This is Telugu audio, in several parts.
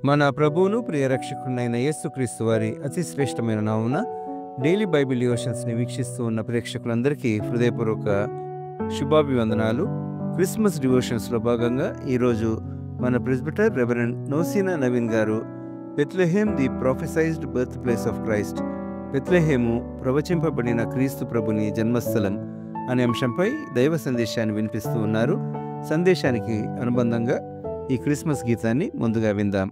మన ప్రభువును ప్రియ రక్షకుడైన యేసుక్రీస్తు వారి అతి శ్రేష్టమైన నామున డైలీ బైబిల్ డివోషన్స్ని వీక్షిస్తూ ఉన్న ప్రేక్షకులందరికీ హృదయపూర్వక శుభాభివందనాలు. క్రిస్మస్ డివోషన్స్లో భాగంగా ఈరోజు మన presbyter reverend Nosina Naveen garu Bethlehem the prophesized birth place of Christ, Bethlehem ప్రవచింపబడిన క్రీస్తు ప్రభుని జన్మస్థలం అనే అంశంపై దైవ సందేశాన్ని వినిపిస్తూ ఉన్నారు. సందేశానికి అనుబంధంగా ఈ క్రిస్మస్ గీతాన్ని ముందుగా విందాం.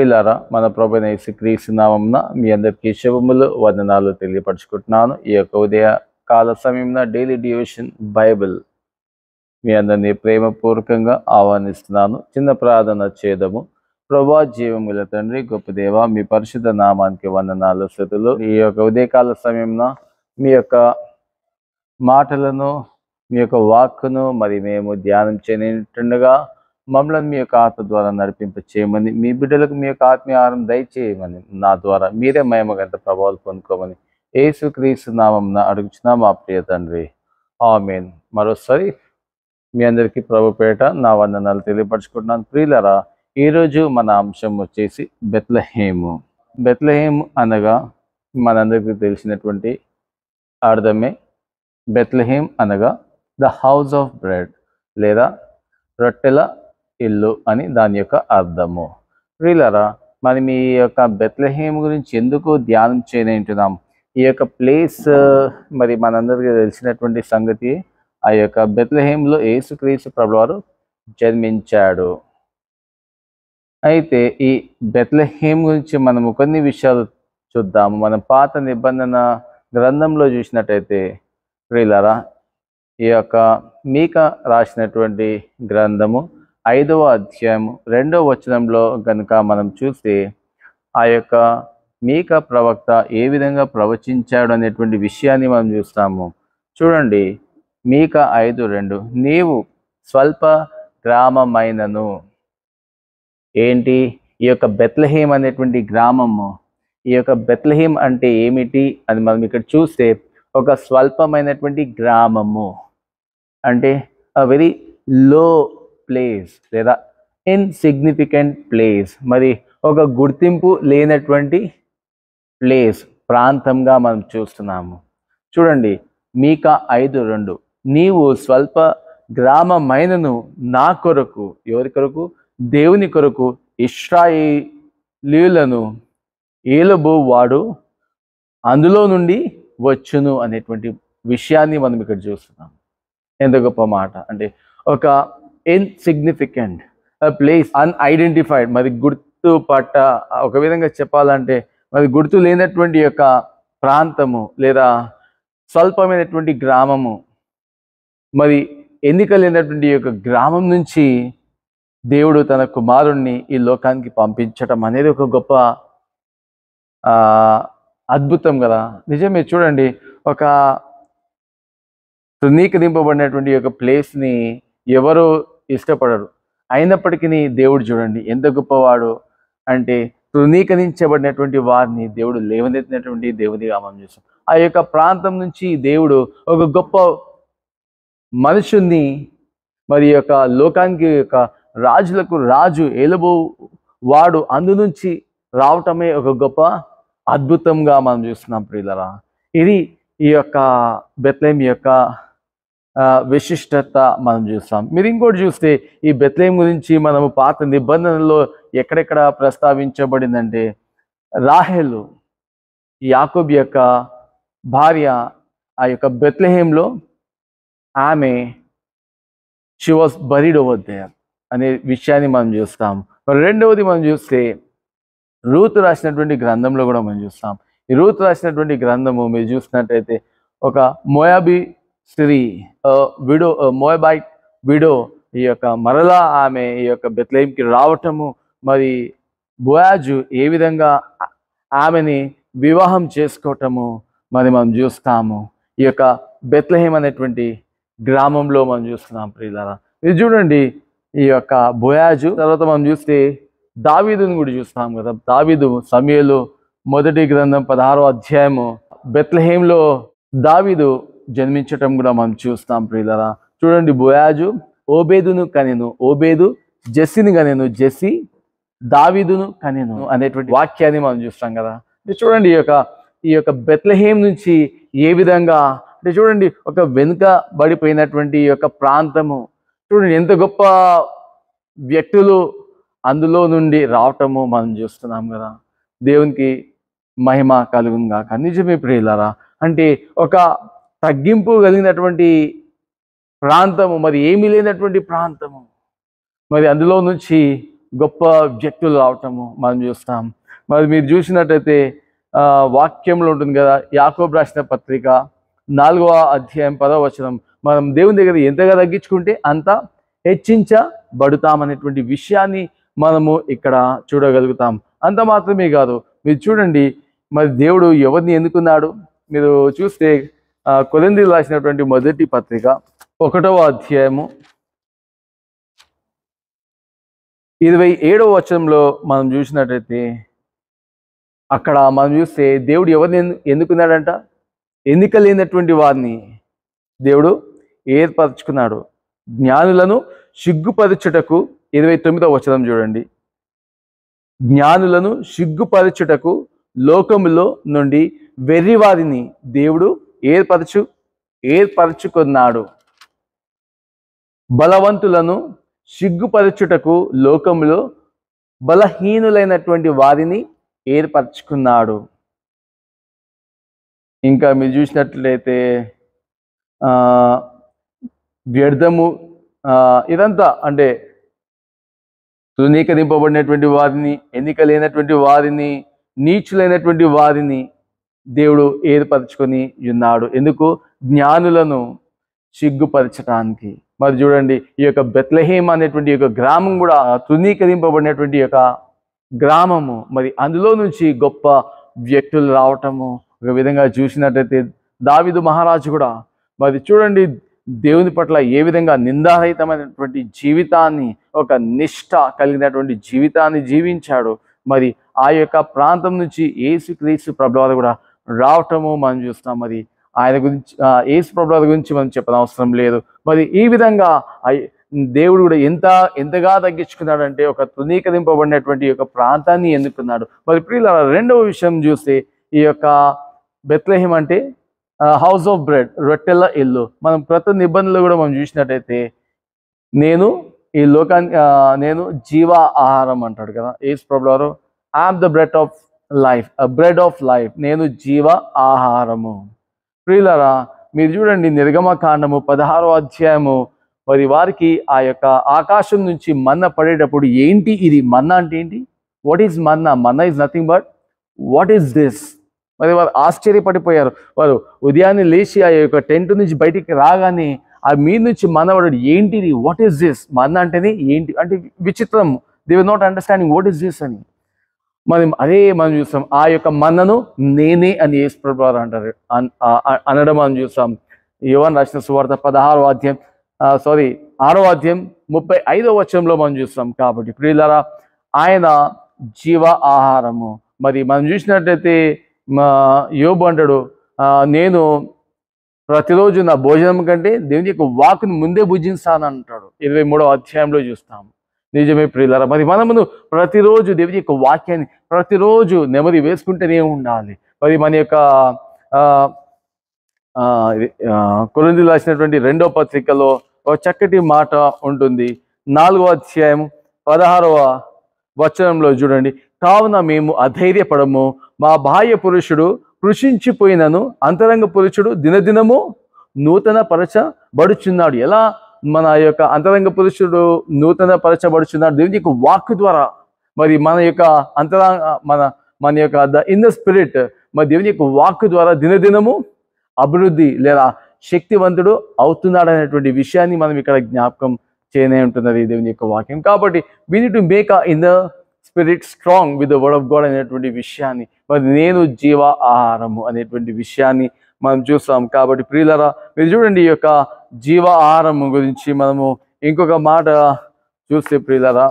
ప్రియులారా, మన ప్రభువైన యేసుక్రీస్తు నామమున మీ అందరికీ శుభములు, వందనాలు తెలియపరచుకుంటున్నాను. ఈ యొక్క ఉదయ కాల సమయంలో డైలీ డివోషన్ బైబిల్ మీ అందరినీ ప్రేమపూర్వకంగా ఆహ్వానిస్తున్నాను. చిన్న ప్రార్థన చేద్దాము. ప్రభువా, జీవముల తండ్రి, గొప్ప దేవ, మీ పరిశుద్ధ నామానికి వందనాలు, స్తుతులు. ఈ యొక్క ఉదయకాల సమయంలో మీ యొక్క మాటలను, మీ యొక్క వాక్కును మరి మేము ధ్యానం చేయనిటుండగా మమ్మల్ని మీ యొక్క ఆత్మ ద్వారా నడిపింప చేయమని, మీ బిడ్డలకు మీ యొక్క ఆత్మీయ ఆహారం దయచేయమని, నా ద్వారా మీరే మహిమగంత ప్రభావాలు పొందుకోమని యేసుక్రీస్తు నామమున అడుగుచున్నా మా ప్రియ తండ్రి, ఆమేన్. మరోసారి మీ అందరికీ ప్రభు పేట నా వందనాలు తెలియపరచుకుంటున్నాను. ప్రియులారా, ఈరోజు మన అంశం వచ్చేసి బెత్లెహేము. బెత్లెహేము అనగా మనందరికీ తెలిసినటువంటి అర్థమే. బెత్లెహేమ్ అనగా ద హౌస్ ఆఫ్ బ్రెడ్ లేదా రొట్టెల ఇల్లు అని దాని యొక్క అర్థము. ప్రియులారా, మనం ఈ యొక్క బెత్లెహేమ్ గురించి ఎందుకు ధ్యానం చేయనంటున్నాం? ఈ యొక్క ప్లేస్ మరి మనందరికీ తెలిసినటువంటి సంగతి. ఆ యొక్క బెత్లెహేమ్లో యేసుక్రీస్తు ప్రభువారు జన్మించాడు. అయితే ఈ బెత్లెహేమ్ గురించి మనము కొన్ని విషయాలు చూద్దాము. మన పాత నిబంధన గ్రంథంలో చూసినట్టయితే ప్రియులారా, ఈ యొక్క మీకా రాసినటువంటి గ్రంథము 5వ అధ్యాయము 2వ వచనంలో కనుక మనం చూస్తే ఆ యొక్క మీకా ప్రవక్త ఏ విధంగా ప్రవచించాడు అనేటువంటి విషయాన్ని మనం చూస్తాము. చూడండి, మీకా 5:2, నీవు స్వల్ప గ్రామమైనను. ఏంటి ఈ యొక్క బెత్లెహేమ్ అనేటువంటి గ్రామము? ఈ యొక్క బెత్లెహేమ్ అంటే ఏమిటి అని మనం ఇక్కడ చూస్తే, ఒక స్వల్పమైనటువంటి గ్రామము అంటే అ వెరీ లో ప్లేస్ లేదా ఇన్సిగ్నిఫికెంట్ ప్లేస్, మరి ఒక గుర్తింపు లేనటువంటి ప్లేస్, ప్రాంతంగా మనం చూస్తున్నాము. చూడండి, మీకా 5:2, నీవు స్వల్ప గ్రామమైనను నా కొరకు. ఎవరి కొరకు? దేవుని కొరకు ఇశ్రాయేలీయులను ఏలబో వాడు అందులో నుండి వచ్చును అనేటువంటి విషయాన్ని మనం ఇక్కడ చూస్తున్నాం. ఎంత గొప్ప మాట! అంటే ఒక ఇన్సిగ్నిఫికెంట్ ప్లేస్, అన్ఐడెంటిఫైడ్, మరి గుర్తుపట్ట, ఒక విధంగా చెప్పాలంటే మరి గుర్తు లేనటువంటి యొక్క ప్రాంతము లేదా స్వల్పమైనటువంటి గ్రామము, మరి ఎన్నిక లేనటువంటి యొక్క గ్రామం నుంచి దేవుడు తన కుమారుణ్ణి ఈ లోకానికి పంపించటం అనేది ఒక గొప్ప అద్భుతం కదా. నిజమే. చూడండి, ఒక తృణీకరింపబడినటువంటి యొక్క ప్లేస్ని ఎవరు ఇష్టపడరు. అయినప్పటికీ దేవుడు చూడండి ఎంత గొప్పవాడు. అంటే తృణీకరించబడినటువంటి వారిని దేవుడు లేవనెత్తినటువంటి దేవుడిగా మనం చూస్తాం. ఆ యొక్క ప్రాంతం నుంచి దేవుడు ఒక గొప్ప మనుషుల్ని మరి యొక్క లోకానికి యొక్క రాజులకు రాజు ఏలబో వాడు అందు నుంచి రావటమే ఒక గొప్ప అద్భుతంగా మనం చూస్తున్నాం. ప్రియులరా, ఇది ఈ యొక్క బెత్లెహేమ్ యొక్క విశిష్టత మనం చూస్తాం. మీరు ఇంకోటి చూస్తే, ఈ బెత్లెహేమ్ గురించి మనము పాత నిబంధనలో ఎక్కడెక్కడ ప్రస్తావించబడిందంటే, రాహేలు యాకోబు యొక్క భార్య ఆ యొక్క బెత్లెహేమ్లో ఆమె she was buried over there అనే విషయాన్ని మనం చూస్తాం. రెండవది మనం చూస్తే రూతు రాసినటువంటి గ్రంథంలో కూడా మనం చూస్తాం. ఈ రూతు రాసినటువంటి గ్రంథము మీరు చూసినట్టయితే, ఒక మోయాబీ స్త్రీ, విడో, మోయాబైట్ విడో, ఈ యొక్క మరలా ఆమె ఈ యొక్క బెత్లెహేమ్కి రావటము, మరి బోయాజు ఏ విధంగా ఆమెని వివాహం చేసుకోవటము మరి మనం చూస్తాము. ఈ యొక్క బెత్లెహేమ్ అనేటువంటి గ్రామంలో మనం చూస్తున్నాం. ప్రియులారా, ఇది చూడండి, ఈ యొక్క బోయాజు తర్వాత మనం చూస్తే దావీదుని కూడా చూస్తాం కదా. దావీదు సమూయేలు మొదటి గ్రంథం 16వ అధ్యాయము బెత్లెహేమ్లో దావీదు జన్మించటం కూడా మనం చూస్తాం. ప్రియులారా, చూడండి, బోయాజు ఓబేదును కనెను, ఓబేదు జెస్సీని కనెను, జెస్సీ దావీదును కనెను అనేటువంటి వాక్యాన్ని మనం చూస్తాం కదా. చూడండి, ఈ యొక్క బెత్లెహేమ్ నుంచి ఏ విధంగా అంటే చూడండి, ఒక వెనుకబడిపోయినటువంటి ఈ యొక్క ప్రాంతము, చూడండి ఎంత గొప్ప వ్యక్తులు అందులో నుండి రావటము మనం చూస్తున్నాం కదా. దేవునికి మహిమ కలుగును గాక. నిజమే ప్రియులారా, అంటే ఒక తగ్గింపు కలిగినటువంటి ప్రాంతము, మరి ఏమీ లేనటువంటి ప్రాంతము, మరి అందులో నుంచి గొప్ప వ్యక్తులు రావటము మనం చూస్తాం. మరి మీరు చూసినట్టయితే వాక్యంలో ఉంటుంది కదా, యాకోబు రాసిన పత్రిక 4వ అధ్యాయం 10వ వచనం, మనం దేవుని దగ్గర ఎంతగా తగ్గించుకుంటే అంత హెచ్చించబడతామనేటువంటి విషయాన్ని మనము ఇక్కడ చూడగలుగుతాం. అంత మాత్రమే కాదు, మీరు చూడండి మరి దేవుడు ఎవరిని ఎన్నుకున్నాడు. మీరు చూస్తే కొరింథీయులకు రాసినటువంటి మొదటి పత్రిక 1వ అధ్యాయము 27వ వచనంలో మనం చూసినట్టయితే అక్కడ మనం చూస్తే దేవుడు ఎవరిని ఎన్నుకున్నాడంట, ఎన్నిక లేనటువంటి వారిని దేవుడు ఏర్పరచుకున్నాడు. జ్ఞానులను సిగ్గుపరచుటకు 29వ వచనం చూడండి. జ్ఞానులను సిగ్గుపరచుటకు లోకములో నుండి వెర్రివారిని దేవుడు ఏర్పరచుకున్నాడు. బలవంతులను సిగ్గుపరచుటకు లోకములో బలహీనులైనటువంటి వారిని ఏర్పరచుకున్నాడు. ఇంకా మీరు చూసినట్లయితే వ్యర్థము ఇదంతా అంటే తృణీకరింపబడినటువంటి వారిని, ఎన్నిక లేనటువంటి వారిని, నీచులైనటువంటి వారిని దేవుడు ఏర్పరచుకొని ఉన్నాడు. ఎందుకు? జ్ఞానులను సిగ్గుపరచటానికి. మరి చూడండి, ఈ యొక్క బెత్లెహేమ్ అనేటువంటి యొక్క గ్రామం కూడా తృణీకరింపబడినటువంటి యొక్క గ్రామము. మరి అందులో నుంచి గొప్ప వ్యక్తులు రావటము ఒక విధంగా చూసినట్టయితే దావీదు మహారాజు కూడా మరి చూడండి దేవుని పట్ల ఏ విధంగా నిందారహితమైనటువంటి జీవితాన్ని, ఒక నిష్ఠ కలిగినటువంటి జీవితాన్ని జీవించాడు. మరి ఆ యొక్క ప్రాంతం నుంచి యేసుక్రీస్తు ప్రభువారు కూడా రావటము మనం చూస్తాం. మరి ఆయన గురించి యేసు ప్రభువారి గురించి మనం చెప్పనవసరం లేదు. మరి ఈ విధంగా దేవుడు కూడా ఎంతగా తగ్గించుకున్నాడంటే ఒక తృణీకరింపబడినటువంటి యొక్క ప్రాంతాన్ని ఎన్నుకున్నాడు. మరి ప్రియులారా, రెండవ విషయం చూస్తే ఈ యొక్క బెత్లెహేమ్ అంటే హౌస్ ఆఫ్ బ్రెడ్, రొట్టెల ఇల్లు. మనం ప్రతి నిబంధనలు కూడా మనం చూసినట్టయితే నేను ఈ లోకాన్ని నేను జీవ ఆహారం అంటాడు కదా యేసు ప్రభువారు. I'm the bread of life, bread of life, నేను జీవ ఆహారము. ప్రియులారా, మీరు చూడండి నిర్గమకాండము 16వ అధ్యాయము, మరి వారికి ఆ యొక్క ఆకాశం నుంచి మన్న పడేటప్పుడు ఏంటి ఇది మన్నా అంటే ఏంటి? What is Manna? Manna is nothing but what is this? మరి వారు ఆశ్చర్యపడిపోయారు. వారు ఉదయాన్నే లేచి ఆ యొక్క టెంట్ నుంచి బయటికి రాగానే ఆ మీ నుంచి మన్నవాడు ఏంటిది, వాట్ ఈస్ దిస్? మన్నా అంటేనే ఏంటి అంటే విచిత్రం. They were not understanding what is this అని. మనం చూస్తాం ఆ యొక్క మన్నను నేనే అని యేసు ప్రభువారు అంటారు అనడం మనం చూస్తాం. యోహాను రాసిన సువార్త 6వ అధ్యాయం 35వ వచనంలో మనం చూస్తాం. కాబట్టి ప్రియులారా, ఆయన జీవ ఆహారము. మరి మనం చూసినట్లయితే యోబు అంటాడు, నేను ప్రతిరోజు నా భోజనం కంటే దేవుని యొక్క వాక్కును ముందే భుజిస్తాను అంటాడు. 23వ అధ్యాయంలో చూస్తాం. నిజమే ప్రియులారా, మరి మనము ప్రతిరోజు దేవుని యొక్క వాక్యాన్ని ప్రతిరోజు నెమ్మది వేసుకుంటూనే ఉండాలి. మరి మన యొక్క కొరింథీయులకు రాసినటువంటి 2వ పత్రికలో ఒక చక్కటి మాట ఉంటుంది. 4వ అధ్యాయం 16వ వచనంలో చూడండి. కావున మేము అధైర్యపడము, మా బాహ్య పురుషుడు కృషించిపోయినను అంతరంగ పురుషుడు దినదినము నూతన పరచబడుచున్నాడు. ఎలా మన యొక్క అంతరంగ పురుషుడు నూతన పరచబడుచున్నాడు? దేవుని యొక్క వాక్కు ద్వారా. మరి మన యొక్క మన యొక్క ద ఇన్ ద స్పిరిట్, మరి దేవుని యొక్క వాక్కు ద్వారా దినదినము అభివృద్ధి లేదా శక్తివంతుడు అవుతున్నాడు అనేటువంటి విషయాన్ని మనం ఇక్కడ జ్ఞాపకం చేయనే ఉంటున్నది దేవుని యొక్క వాక్యం. కాబట్టి we need to make in the spirit strong with the word of God అనేటువంటి విషయాన్ని, మరి నేను జీవ ఆహారము అనేటువంటి విషయాన్ని మనం చూస్తాం. కాబట్టి ప్రియులారా, మీరు చూడండి ఈ యొక్క జీవ ఆహారము గురించి మనము ఇంకొక మాట చూస్తే ప్రియులారా,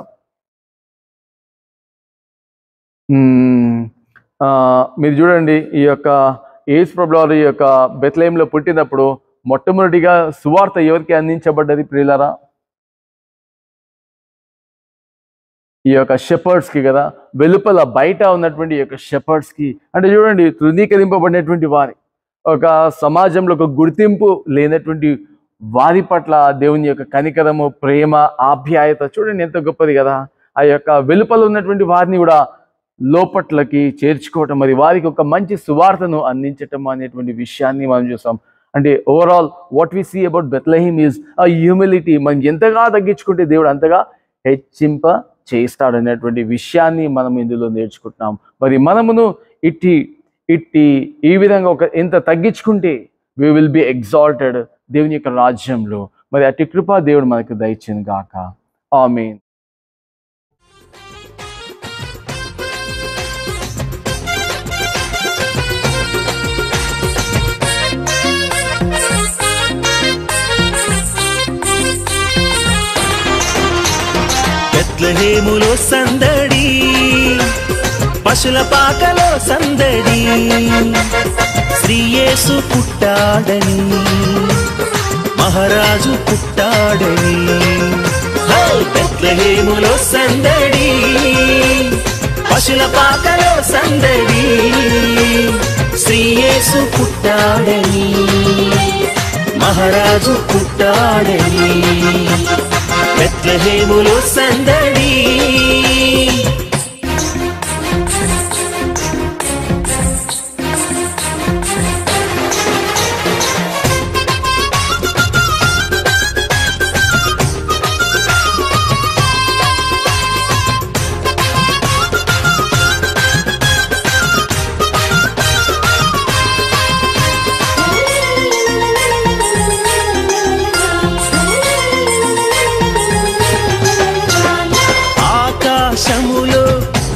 మీరు చూడండి ఈ యొక్క యేసు ప్రభువారు ఈ యొక్క బెత్లెహేములో పుట్టినప్పుడు మొట్టమొదటిగా సువార్త ఎవరికి అందించబడ్డది ప్రియులారా? ఈ యొక్క షెపర్డ్స్కి కదా, వెలుపల బయట ఉన్నటువంటి ఈ యొక్క షెపర్డ్స్కి. అంటే చూడండి, తృణీకరింపబడినటువంటి వారి ఒక సమాజంలో ఒక గుర్తింపు లేనటువంటి వారి పట్ల దేవుని యొక్క కనికరము, ప్రేమ, ఆప్యాయత చూడండి ఎంత గొప్పది కదా. ఆ యొక్క వెలుపల ఉన్నటువంటి వారిని కూడా లోపట్లకి చేర్చుకోవటం, మరి వారికి ఒక మంచి సువార్తను అందించటం అనేటువంటి విషయాన్ని మనం చూస్తాం. అంటే overall what we see about Bethlehem is a humility. మనం ఎంతగా తగ్గించుకుంటే దేవుడు అంతగా హెచ్చింప చేస్తాడనేటువంటి విషయాన్ని మనం ఇందులో నేర్చుకుంటున్నాం. మరి మనమును ఈ విధంగా ఎంత తగ్గించుకుంటే we will be exalted దేవుని యొక్క రాజ్యంలో. మరి అట్టి కృప దేవుడు మనకు దయచేయను గాక. ఆమేన్. బెత్లెహేములో సందడి, పశుల పాకలో సందడి, శ్రీయేసు పుట్టాడని, మహారాజు పుట్టాడని. బెత్లెహేములో సందడి, పశుల పాకలో సందడి, శ్రీయేసు పుట్టాడని, మహారాజు పుట్టాడని. బెత్లెహేములో సందడి.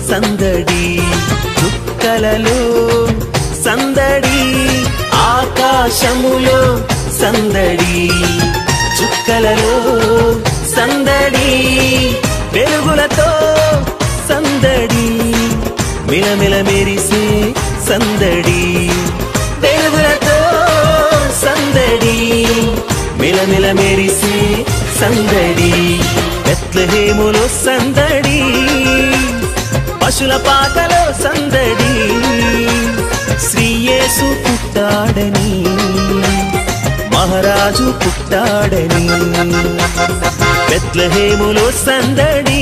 సందడి, చుక్కలలో సందడి, ఆకాశములో సందడి, చుక్కలలో సందడి, వెలుగులతో సందడి, మిలమిల మెరిసే సందడి, వెలుగులతో సందడి, మిలమిల మెరిసే సందడి. బెత్లెహేములో సందడి, పశుల పాకలో సందడి, శ్రీయేసు పుట్టాడని, మహారాజు పుట్టాడని. బెత్లెహేములో సందడి.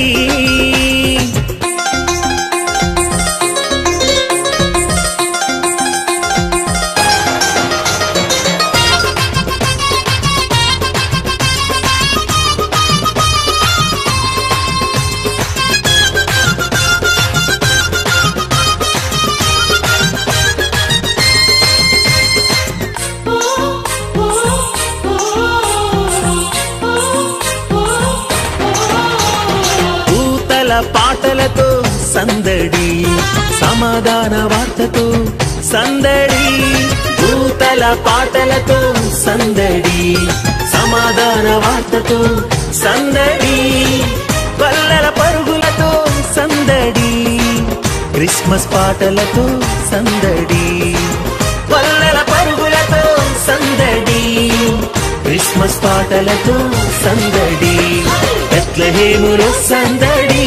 పాటలతో సందడి, సమాధాన వార్తతో సందడి, దూతల పాటలతో సందడి, సమాధాన వార్తతో సందడి, పల్లెల పరుగులతో సందడి, క్రిస్మస్ పాటలతో సందడి, పల్లెల పరుగులతో సందడి, క్రిస్మస్ పాటలతో సందడి. బెత్లెహేములో సందడి,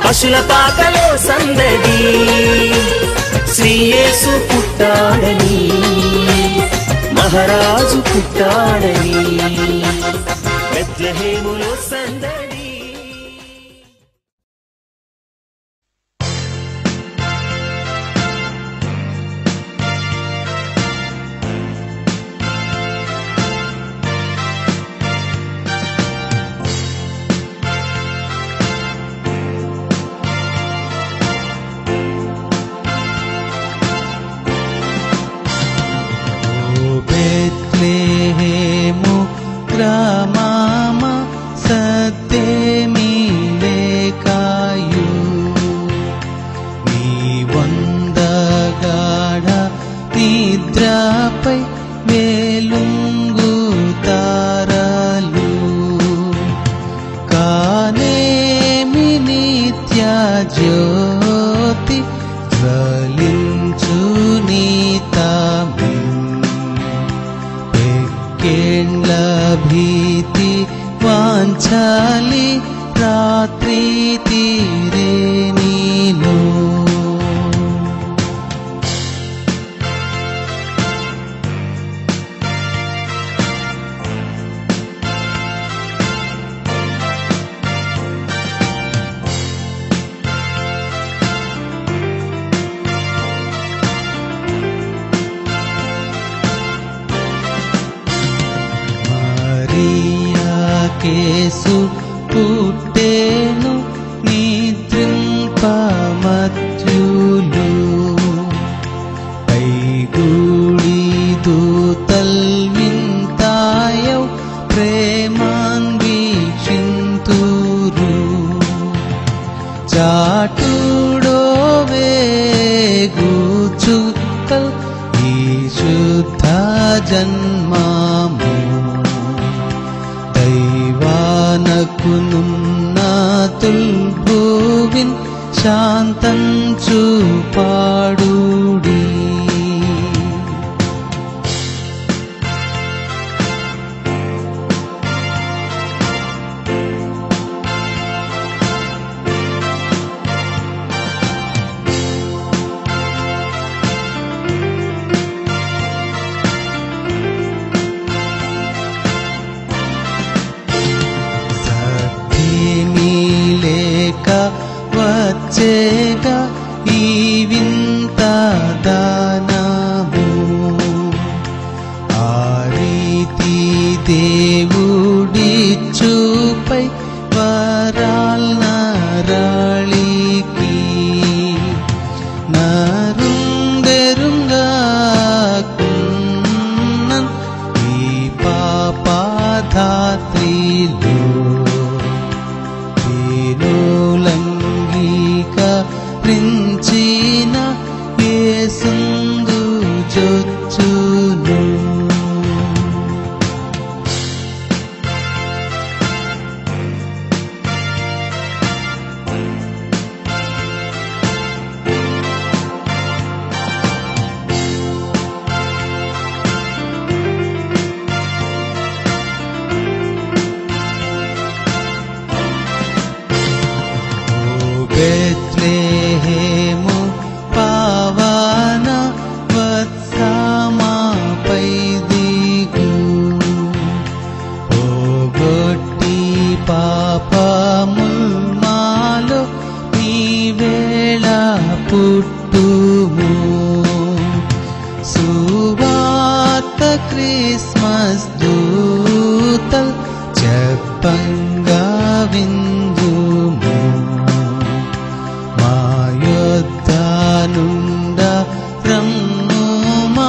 పశుల పాకలో సందడి, శ్రీయేసు పుట్టాడని, మహారాజు పుట్టాడని. బెత్లెహేములో సందడి. బెత్లెహేము గ్రామమ సత్యమి లేకాయు, నీ వందగాఢ నిద్రపై వెలుంగు తారలు, కానేమి నిత్య జ్యోతి జ్వలించు నీ తామి, కేండ్ల భీతి వాంఛాలి రాత్రి తీరే నీలో. మరియా కేసు పుట్టెను జన్మము దైవానకునున్న తుల్భువిన్ శాంతంచు పాడుడి వచ్చేగా ఈ వింత దానము ఆ రీతి దేవుడి చూపై వరాల్నరాళికి నరుందెరుంగా కున్నన్ ఈ పాపధాత్రిలో ప్రించిన యేసుందు జొచ్చును బెత్లెహేము పావన వత్సమాపై దిగు పోగొట్టి పాపముల్ మాలో నీ వేళ పుట్టుము సువార్త క్రిస్మస్ దూతల్ చెప్పంగా విందుము నుండ రమ్ము మా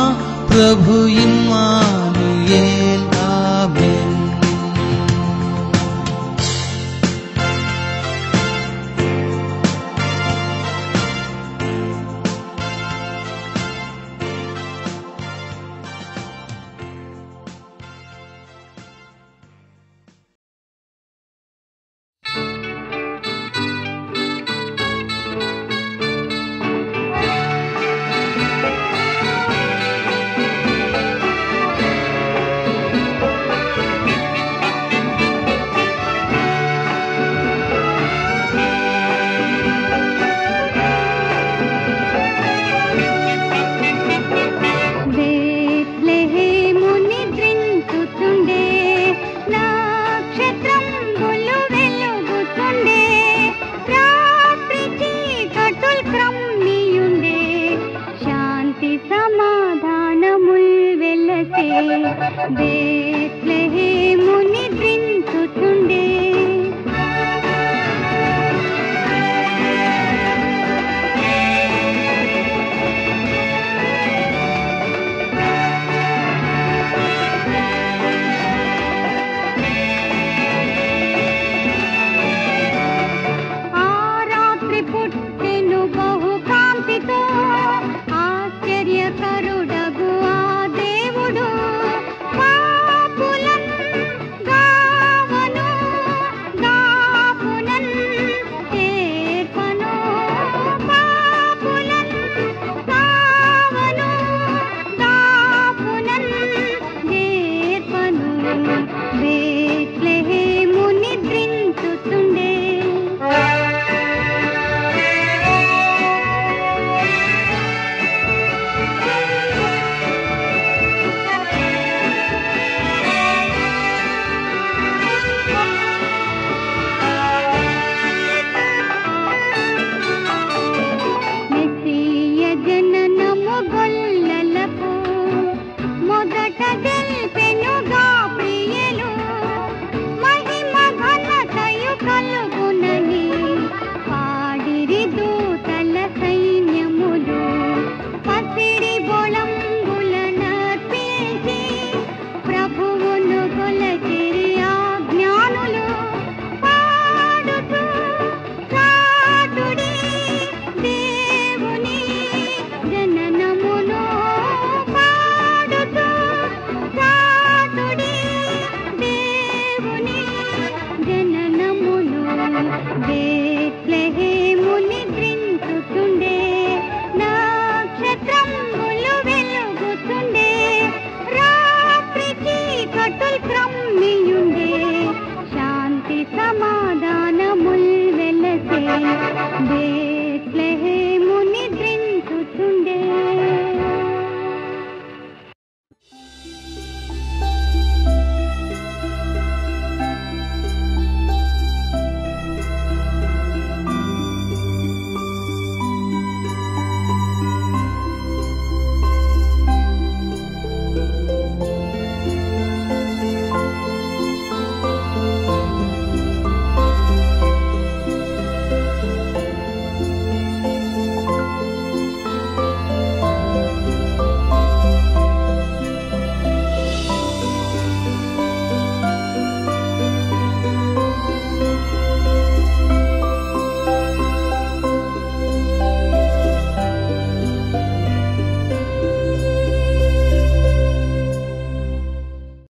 ప్రభు ఇమ్మానుయేల్ ఆమేన్. బేత్లెహేము నిద్రించుచుండే, నక్షత్రములు వెలుగుచుండే, రాత్రి చీకటులు క్రమ్మియుండే, శాంతి సమాధానముల్ వెలసే బేత్లెహేము